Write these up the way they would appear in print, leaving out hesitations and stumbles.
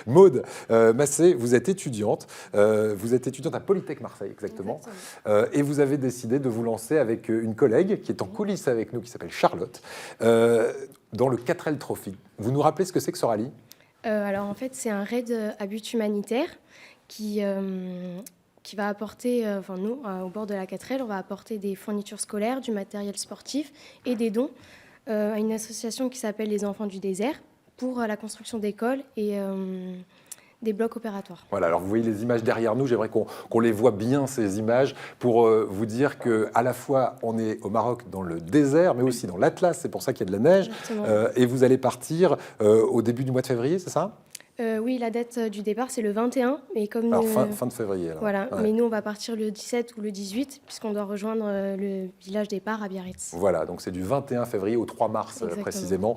Maude Massé, vous êtes étudiante à Polytech Marseille, exactement. Et vous avez décidé de vous lancer avec une collègue qui est en coulisses avec nous, qui s'appelle Charlotte, dans le 4L Trophy. Vous nous rappelez ce que c'est que ce rallye ? Alors en fait, c'est un raid à but humanitaire qui va apporter, nous, au bord de la 4L, on va apporter des fournitures scolaires, du matériel sportif et des dons à une association qui s'appelle Les Enfants du Désert pour la construction d'écoles et des blocs opératoires. Voilà, alors vous voyez les images derrière nous, j'aimerais qu'on les voit bien, ces images, pour vous dire qu'à la fois on est au Maroc dans le désert, mais aussi dans l'Atlas, c'est pour ça qu'il y a de la neige, et vous allez partir au début du mois de février, c'est ça ? Oui, la date du départ, c'est le 21. Mais comme alors, fin de février. Alors. Voilà, ouais. Mais nous, on va partir le 17 ou le 18, puisqu'on doit rejoindre le village départ à Biarritz. Voilà, donc c'est du 21 février au 3 mars, précisément,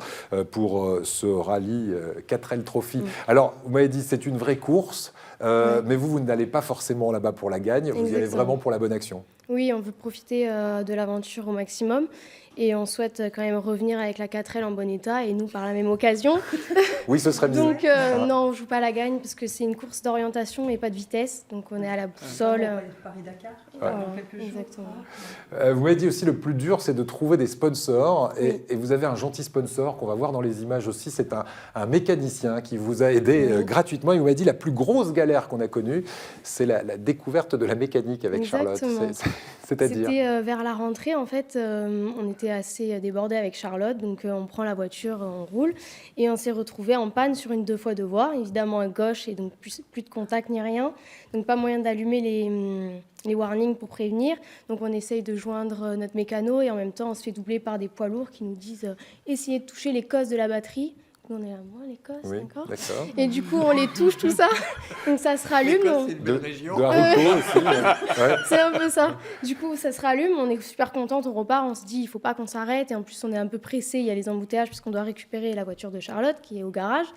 pour ce rallye 4L Trophy. Alors, vous m'avez dit, c'est une vraie course, mais vous n'allez pas forcément là-bas pour la gagne, vous y allez vraiment pour la bonne action. Oui, on veut profiter de l'aventure au maximum. Et on souhaite quand même revenir avec la 4L en bon état, et nous par la même occasion. Oui, ce serait bien. Donc non, on ne joue pas la gagne, parce que c'est une course d'orientation et pas de vitesse. Donc on est à la boussole. Paris-Dakar, exactement. Vous m'avez dit aussi, le plus dur, c'est de trouver des sponsors. Et vous avez un gentil sponsor qu'on va voir dans les images aussi. C'est un mécanicien qui vous a aidé gratuitement. Il vous m'a dit, la plus grosse galère qu'on a connue, c'est la découverte de la mécanique avec Charlotte. C'est-à-dire C'était vers la rentrée, en fait, on était assez débordés avec Charlotte, donc on prend la voiture, on roule, et on s'est retrouvé en panne sur une 2x2 voies, évidemment à gauche, et donc plus de contact ni rien, donc pas moyen d'allumer les warnings pour prévenir, donc on essaye de joindre notre mécano, et en même temps on se fait doubler par des poids lourds qui nous disent essayez de toucher les cosses de la batterie. On est là, moi, les cosses, oui, d'accord. Et du coup, on les touche, tout ça. Donc, ça se rallume. C'est une belle région. De haricots aussi. Ouais. C'est un peu ça. Du coup, ça se rallume. On est super contente. On repart. On se dit, il ne faut pas qu'on s'arrête. Et en plus, on est un peu pressé. Il y a les embouteillages puisqu'on doit récupérer la voiture de Charlotte qui est au garage.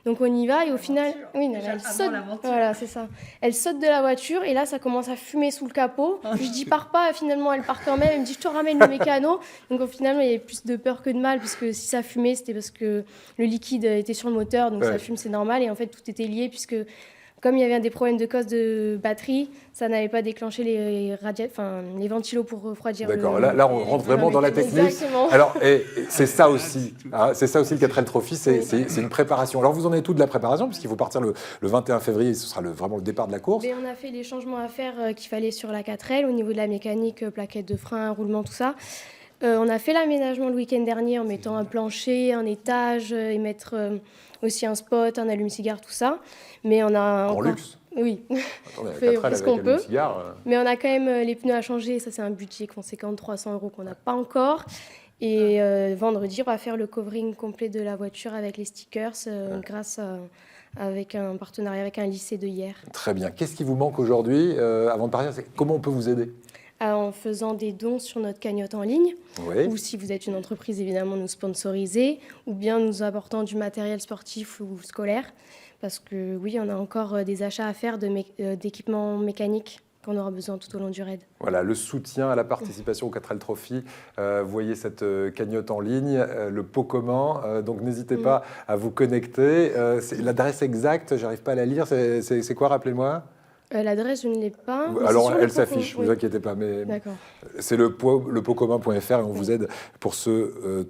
Donc, on y va. Et au final, oui, elle saute. Voilà, c'est ça. Elle saute de la voiture. Et là, ça commence à fumer sous le capot. Je dis, pars pas. Finalement, elle part quand même. Elle me dit, je te ramène le mécano. Donc, au final, il y avait plus de peur que de mal puisque si ça fumait, c'était parce que le liquide était sur le moteur, donc ça fume, c'est normal. Et en fait, tout était lié, puisque comme il y avait des problèmes de cause de batterie, ça n'avait pas déclenché les ventilos pour refroidir. D'accord, là on rentre vraiment dans la technique. Exactement. Alors, c'est ça aussi, c'est ça aussi le 4L Trophy, c'est une préparation. Alors vous en êtes tout de la préparation, puisqu'il faut partir le 21 février, ce sera vraiment le départ de la course. Mais on a fait les changements à faire qu'il fallait sur la 4L, au niveau de la mécanique, plaquettes de frein, roulement, tout ça. On a fait l'aménagement le week-end dernier en mettant un plancher, un étage, et mettre aussi un spot, un allume-cigare, tout ça. Mais on a en luxe. Oui, attendez, on fait ce qu'on peut. Mais on a quand même les pneus à changer. Ça, c'est un budget conséquent de 300 € qu'on n'a pas encore. Et vendredi, on va faire le covering complet de la voiture avec les stickers grâce avec un partenariat avec un lycée de Hyères. Très bien. Qu'est-ce qui vous manque aujourd'hui avant de partir ? Comment on peut vous aider ? En faisant des dons sur notre cagnotte en ligne, ou si vous êtes une entreprise, évidemment, nous sponsoriser, ou bien nous apportant du matériel sportif ou scolaire, parce que oui, on a encore des achats à faire d'équipements mécaniques qu'on aura besoin tout au long du raid. Voilà, le soutien à la participation au 4L Trophy. Vous voyez cette cagnotte en ligne, le pot commun. Donc n'hésitez pas à vous connecter. L'adresse exacte, j'arrive pas à la lire. C'est quoi, rappelez-moi ? L'adresse, je ne l'ai pas. Alors, elle s'affiche, ne vous inquiétez pas. Mais c'est le potcommun.fr et on vous aide pour ce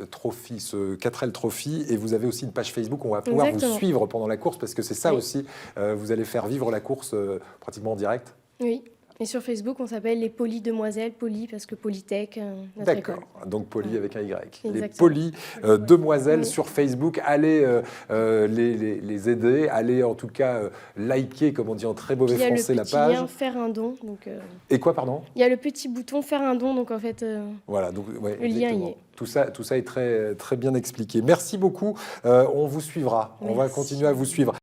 trophy, ce 4L Trophy. Et vous avez aussi une page Facebook où on va pouvoir vous suivre pendant la course parce que c'est ça aussi. Vous allez faire vivre la course pratiquement en direct. Oui. Et sur Facebook, on s'appelle les Poly Demoiselles, Poly parce que Polytech. D'accord, donc Poly avec un Y. Exactement. Les Poly Demoiselles sur Facebook, allez les aider, allez en tout cas liker, comme on dit en très mauvais français, la page. Il y a le petit lien faire un don. Donc, Et quoi, pardon ? Il y a le petit bouton faire un don, donc en fait, voilà, donc, le lien y est. Tout ça est très, très bien expliqué. Merci beaucoup, on vous suivra, on va continuer à vous suivre.